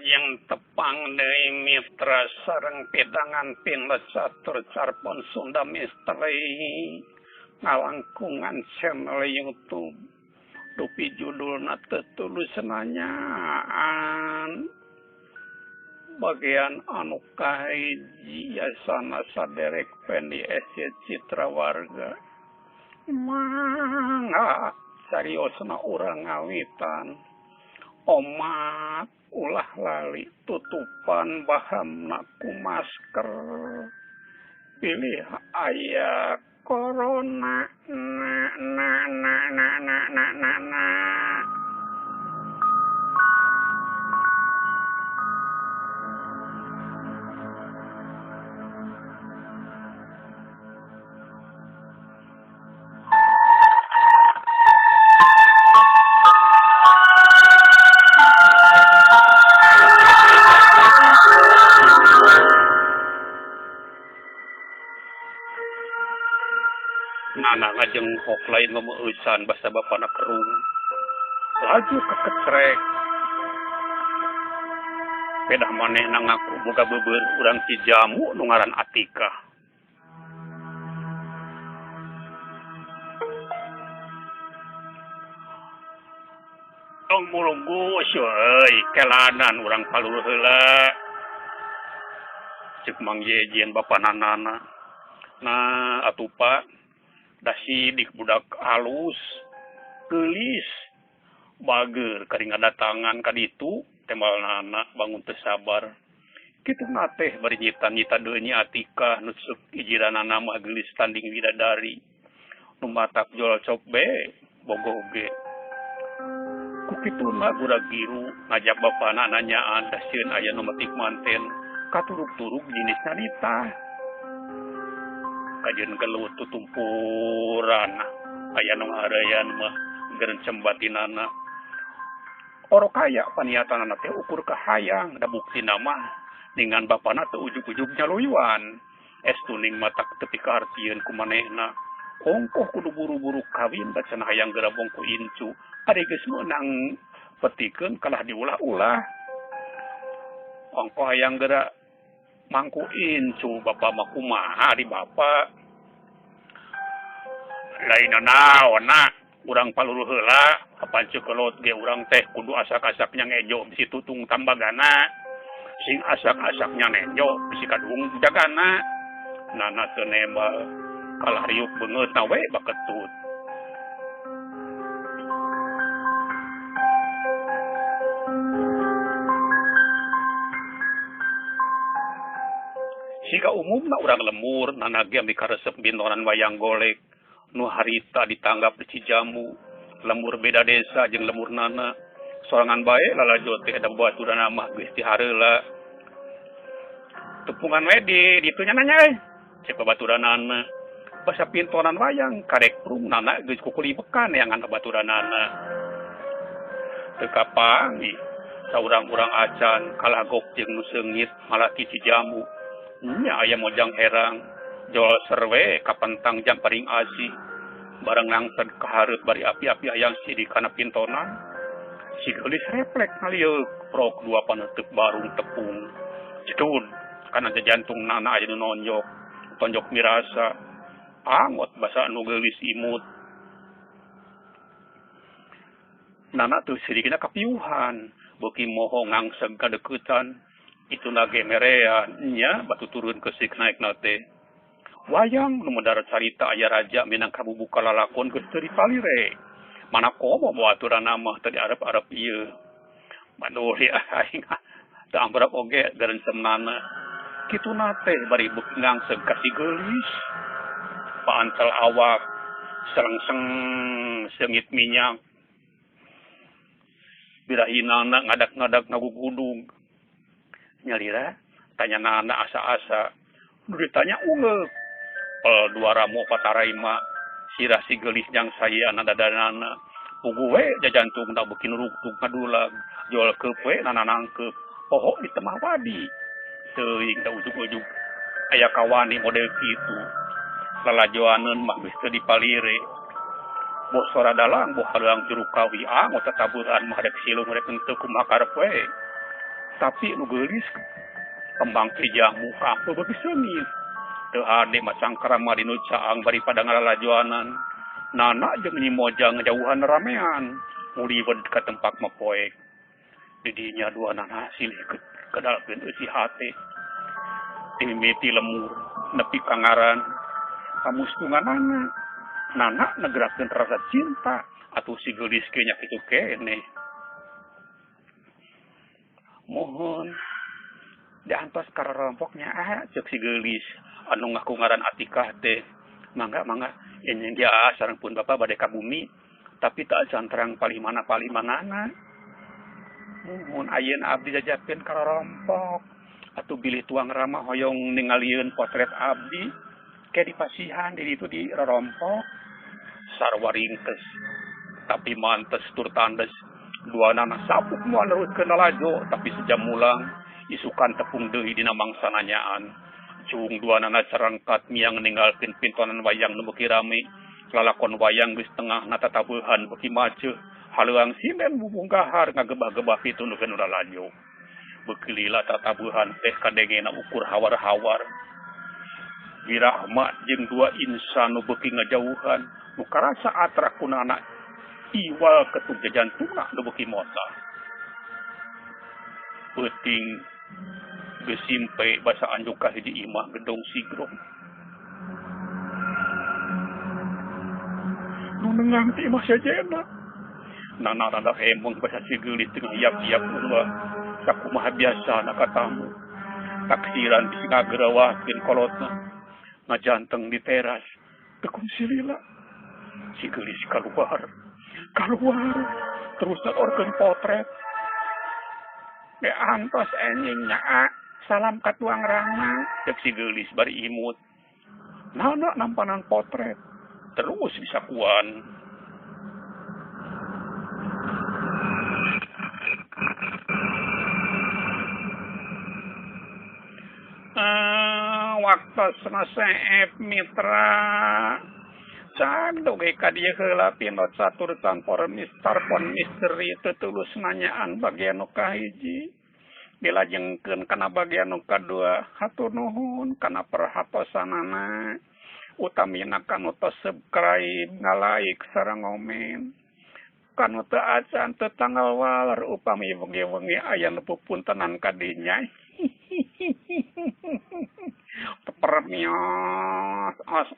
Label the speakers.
Speaker 1: Wilujeng tepang deui mitra sareng pidangan pinesatur carpon Sunda misteri ngalangkungan channel YouTube dupi judulna tetulus nanyaan bagian anu kahiji yasana saderek Pendi SC Citra Warga mangga sariosna urang ngawitan omat ulah lali tutupan bahamna ku masker pilih aya corona na. Nana ngajenghok lain memeusan basa bapana kerung laju keketrek pedah manehna ngaku boga beubeur urang si jamu nu ngaran Atika tong mulunggu euy kelanan urang palur heula ceuk Mang Jejen bapanana nah atupa dah sidik budak halus gelis bager karing datangan ka ditu tembalna bangun teu sabar kitu ngateh bari nyita-nyita deui nya Atika nusuk ijiranana mah gelis tanding widadari nu matak jol cop be bogoh ge ku kituna gura giru ngajak bapana nanyaan da sieun aya nu metik manten katurug-turug jenisna nitah kajen gelut tutumpuran aya nu ngarayan mah gerencem batinana oro kaya paniatanana teh ukur kahayang da buktina mah dengan bapana teu ujug-ujug nyaluyuan estuning matak tepi kaartieun ku manehna ongkoh kudu buru-buru kawin da cenah hayang gerabong ku incu ari geus meunang petikeun kalah diulah-ulah ongkoh hayang geura mangku incu bapak mah kumaha di bapak lain naon na urang paluru heula papancu kelot ge urang teh kudu asak-asaknya ngejo bisi tutung tambagana sing asak-asaknya nejo bisi kadung jagana nana teu nembal kalah riuk beungeut na we baketut jika umumna urang lemur nanage ambi karesep bintoran wayang golek nu harita ditanggap di Cijamu lemur beda desa jeung lemur nana sorangan bae lalajo teh ada baturan mah geus ti hareula tepungan we di ditu nya nanya cek babaturanana basa pintoran wayang karek prung nana geus kukulibekan yang ngana baturanana teu kapangi saurang-urang acan kalagok jeung nu seungit malaki Cijamu nya aya mojang herang jol serwe kapentang jam paring asi bareng langsed kahareup bari api-api ayang sidi kana pintonan si geulis refleks ngalieu prok dua paneuteuk barung tepung cedud kana jantung nana aya nu nonjok tonjok mirasa angot basa anu geulis imut nana teu sidikina kapiuhan beuki moho ngangseg kadeuketan itu nage merean nya batu turun ke sik naik nate wayang nu mendarat carita aya raja minang kabubuka lalakon geus teu dipalire mana komo bawa aturan mah teu diarep-arep ieu manuh ya aing teu ambrap oge garensemnana kitu nate bari beuki ngangseg ka si geulis paantel awak selengseng seungit minyak birahinana ngadak-ngadak ngagugudug nyalira tanya nana asa-asa ditanya ungeuk dua ramu pataraima sirah si geulis jang saya nadadanana pugu we jajantung da beuki nurugtug ngadulag jual keup we nana nangkeup poho di tengah wadi teuing da ujug-ujug aya kawani model kitu lalajoaneun mah geus teu dipalire boh sora dalang boh halang juru kawi angot tataburan mah rek silung rek henteu kumaha karep we tapi nu geulis kembang teh jamu kapeu beuki seungit teu hade macang karama dinu caang bari pada ngalalajoanan nana jeung Nyi Mojang ngajauhan ramean mulibed ka tempat mapoek didinya dua nana silih kedalkeun eusi hate timiti lemur nepi kangaran pamustunganana nana negerakeun rasa cinta atuh si geulis ge nya kitu kene mohon diantos karorompoknya cek si geulis anu ngaku ngaran Atikah teh mangga enjing dia sareng pun Bapak bade ka bumi tapi tak cantrang palimanana mohon ayeuna abdi jajakeun karorompok atuh bilih tuang rama hoyong ningalieun potret abdi ke dipasihan di ditu di rorompok sarwa ringkes tapi mantes tur tandes duanana sapuk moal neruskeun lalajo tapi sejam mulang isukan tepung deui dina mangsa nanyaan cung duanana carangkat miang ninggalkeun pintonan wayang nu beuki rame lalakon wayang geus tengah natatabuhan beuki maceu haleuang sinden bubungkahar ngagebah-gebah pitunukeun lalajo beuki lila tatabuhan teh kadengena ukur hawar-hawar wirahma jeung dua insan nu beuki ngajauhan nu karasa atrakunana iwal ketug jajantuna nu beuki mosa peuting geus simpe basa anjuk ka hiji imah gedong sigrong nu nengang ti imah sajena nana hemong basa si geulis teu hiap-hiap ulah sakumaha biasana ka tamu taksiran bisi ngageurawakeun kolotna ngajanteng di teras tekun silila si geulis keluar terus orkeun potret ge antos enjing nya salam ka tuang rama cek si geulis bari imut naona nampanan potret terus disakuan waktu Seef Mitra Sandoge ka dieu heula pinot saturtan por misteri tetulus nanyaan bagian nu kahiji dilajengkeun kana bagian nu kadua hatur nuhun kana perhatosanana utamina kanu teu subscribe ngalaik sareng ngomen kanu teu acan teu tanggal waler upami wengi-wengi aya nu pupuntenan ka dinya permios as